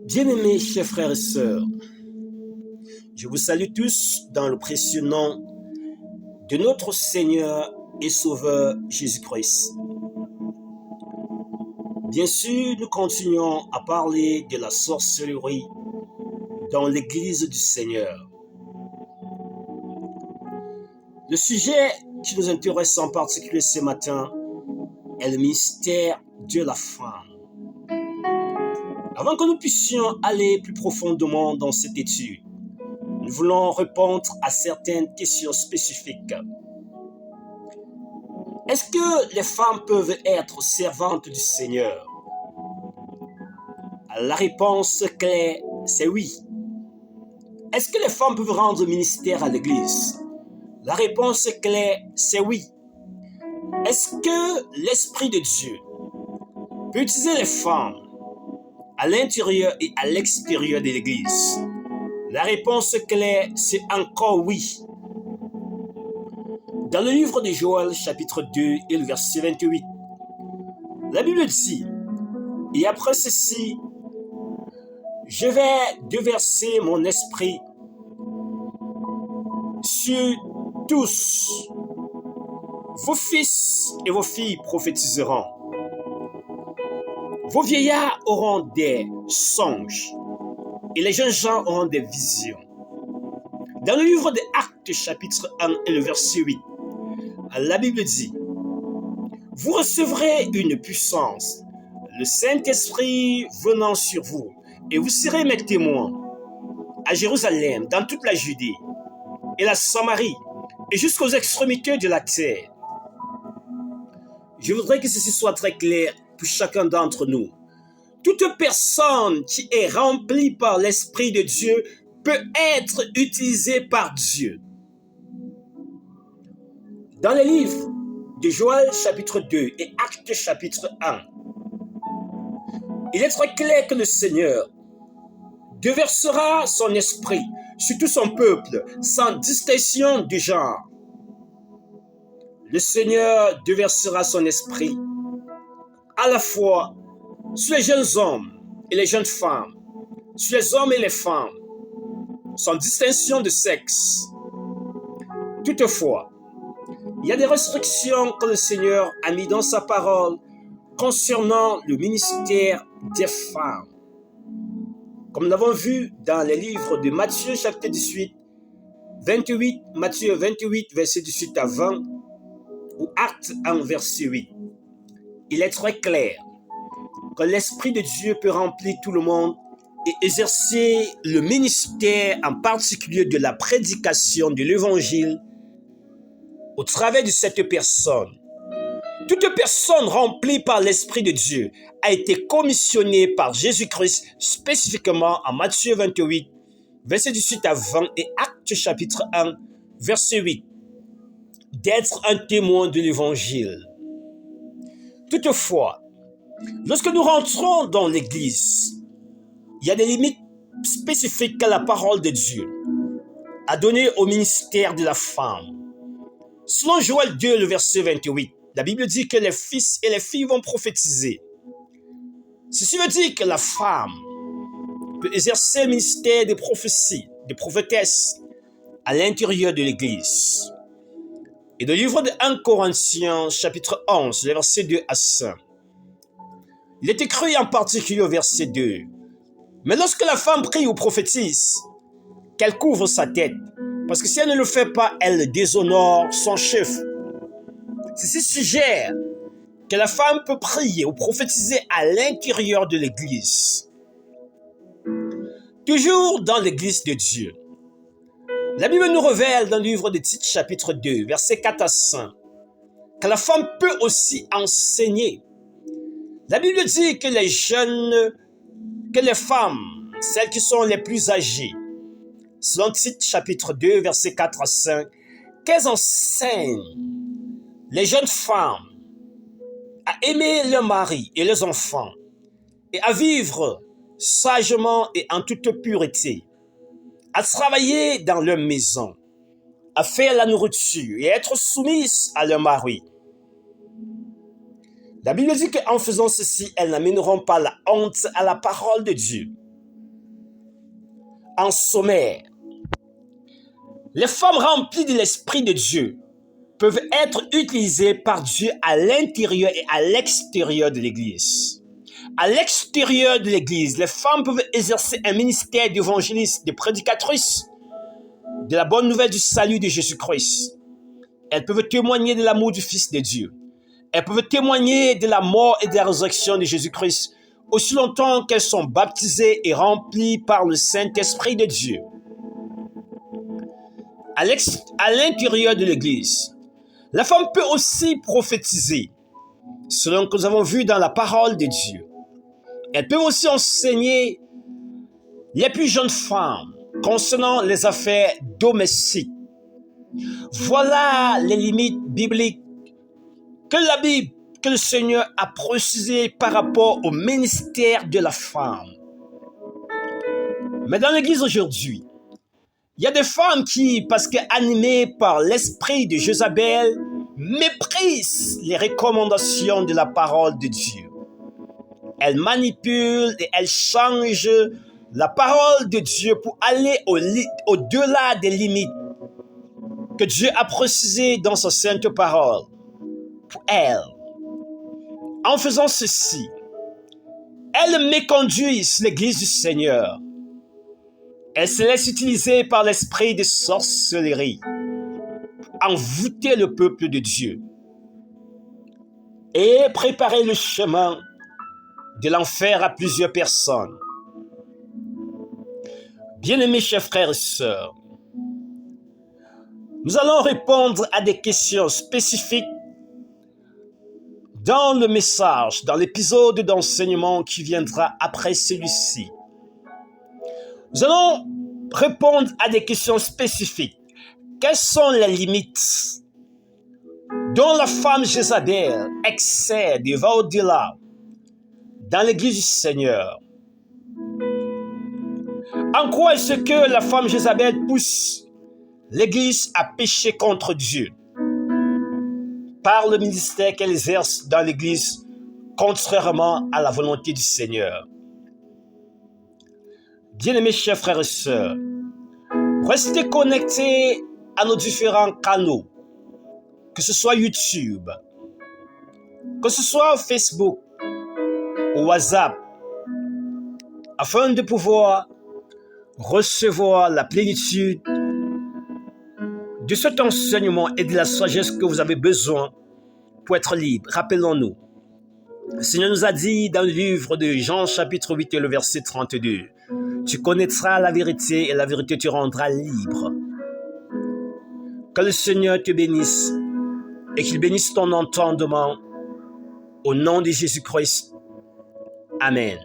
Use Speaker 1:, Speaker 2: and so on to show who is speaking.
Speaker 1: Bien-aimés chers frères et sœurs, je vous salue tous dans le précieux nom de notre Seigneur et Sauveur Jésus-Christ. Bien sûr, nous continuons à parler de la sorcellerie dans l'Église du Seigneur. Le sujet qui nous intéresse en particulier ce matin est le mystère de la femme. Avant que nous puissions aller plus profondément dans cette étude, nous voulons répondre à certaines questions spécifiques. Est-ce que les femmes peuvent être servantes du Seigneur? La réponse claire, c'est oui. Est-ce que les femmes peuvent rendre ministère à l'Église? La réponse claire, c'est oui. Est-ce que l'Esprit de Dieu peut utiliser les femmes à l'intérieur et à l'extérieur de l'Église? La réponse claire, c'est encore oui. Dans le livre de Joël, chapitre 2 et le verset 28, la Bible dit, « Et après ceci, je vais déverser mon esprit sur tous. Vos fils et vos filles prophétiseront. Vos vieillards auront des songes et les jeunes gens auront des visions. » Dans le livre des Actes, chapitre 1 et le verset 8, la Bible dit, « Vous recevrez une puissance, le Saint-Esprit venant sur vous, et vous serez mes témoins à Jérusalem, dans toute la Judée et la Samarie, et jusqu'aux extrémités de la terre. » Je voudrais que ceci soit très clair pour chacun d'entre nous. Toute personne qui est remplie par l'Esprit de Dieu peut être utilisée par Dieu. Dans les livres de Joël chapitre 2 et Actes chapitre 1, il est très clair que le Seigneur déversera son esprit sur tout son peuple sans distinction de genre. Le Seigneur déversera son esprit à la fois sur les jeunes hommes et les jeunes femmes, sur les hommes et les femmes, sans distinction de sexe. Toutefois, il y a des restrictions que le Seigneur a mises dans sa parole concernant le ministère des femmes. Comme nous l'avons vu dans les livres de Matthieu chapitre 18, 28, Matthieu 28, verset 18 à 20, ou Actes 1, verset 8. Il est très clair que l'Esprit de Dieu peut remplir tout le monde et exercer le ministère, en particulier de la prédication de l'Évangile, au travers de cette personne. Toute personne remplie par l'Esprit de Dieu a été commissionnée par Jésus-Christ spécifiquement en Matthieu 28, verset 18 à 20 et Actes chapitre 1, verset 8, d'être un témoin de l'Évangile. Toutefois, lorsque nous rentrons dans l'Église, il y a des limites spécifiques à la parole de Dieu, à donner au ministère de la femme. Selon Joël 2, le verset 28, la Bible dit que les fils et les filles vont prophétiser. Ceci veut dire que la femme peut exercer le ministère de prophétie, de prophétesse, à l'intérieur de l'Église. Et dans le livre de 1 Corinthiens, chapitre 11, les versets 2 à 5, il est écrit en particulier au verset 2, « Mais lorsque la femme prie ou prophétise, qu'elle couvre sa tête, parce que si elle ne le fait pas, elle déshonore son chef. » Ceci suggère que la femme peut prier ou prophétiser à l'intérieur de l'Église. Toujours dans l'Église de Dieu, la Bible nous révèle dans le livre de Tite, chapitre 2, versets 4 à 5, que la femme peut aussi enseigner. La Bible dit que les femmes, celles qui sont les plus âgées, selon Tite, chapitre 2, versets 4 à 5, qu'elles enseignent les jeunes femmes à aimer leurs maris et leurs enfants et à vivre sagement et en toute pureté, à travailler dans leur maison, à faire la nourriture et à être soumises à leur mari. La Bible dit qu'en faisant ceci, elles n'amèneront pas la honte à la parole de Dieu. En sommaire, les femmes remplies de l'Esprit de Dieu peuvent être utilisées par Dieu à l'intérieur et à l'extérieur de l'Église. À l'extérieur de l'Église, les femmes peuvent exercer un ministère d'évangéliste, de prédicatrice de la bonne nouvelle du salut de Jésus-Christ. Elles peuvent témoigner de l'amour du Fils de Dieu. Elles peuvent témoigner de la mort et de la résurrection de Jésus-Christ aussi longtemps qu'elles sont baptisées et remplies par le Saint-Esprit de Dieu. À l'intérieur de l'Église, la femme peut aussi prophétiser, selon ce que nous avons vu dans la parole de Dieu. Elle peut aussi enseigner les plus jeunes femmes concernant les affaires domestiques. Voilà les limites bibliques que le Seigneur a précisées par rapport au ministère de la femme. Mais dans l'Église aujourd'hui, il y a des femmes qui, parce qu'animées par l'esprit de Jézabel, méprisent les recommandations de la parole de Dieu. Elles manipulent et elles changent la parole de Dieu pour aller au-delà des limites que Dieu a précisées dans sa sainte parole pour elles. En faisant ceci, elles méconduisent l'Église du Seigneur. Elles se laissent utiliser par l'esprit de sorcellerie pour envoûter le peuple de Dieu et préparer le chemin de l'enfer à plusieurs personnes. Bien-aimés chers frères et sœurs, nous allons répondre à des questions spécifiques dans le message, dans l'épisode d'enseignement qui viendra après celui-ci. Nous allons répondre à des questions spécifiques. Quelles sont les limites dont la femme Jézabel excède et va au-delà dans l'Église du Seigneur? En quoi est-ce que la femme Jézabel pousse l'Église à pécher contre Dieu par le ministère qu'elle exerce dans l'Église contrairement à la volonté du Seigneur? Bien-aimés chers frères et sœurs, restez connectés à nos différents canaux, que ce soit YouTube, que ce soit Facebook ou WhatsApp, afin de pouvoir recevoir la plénitude de cet enseignement et de la sagesse que vous avez besoin pour être libre. Rappelons-nous, le Seigneur nous a dit dans le livre de Jean chapitre 8 et le verset 32, « Tu connaîtras la vérité et la vérité te rendra libre. » Que le Seigneur te bénisse et qu'il bénisse ton entendement au nom de Jésus-Christ. Amen.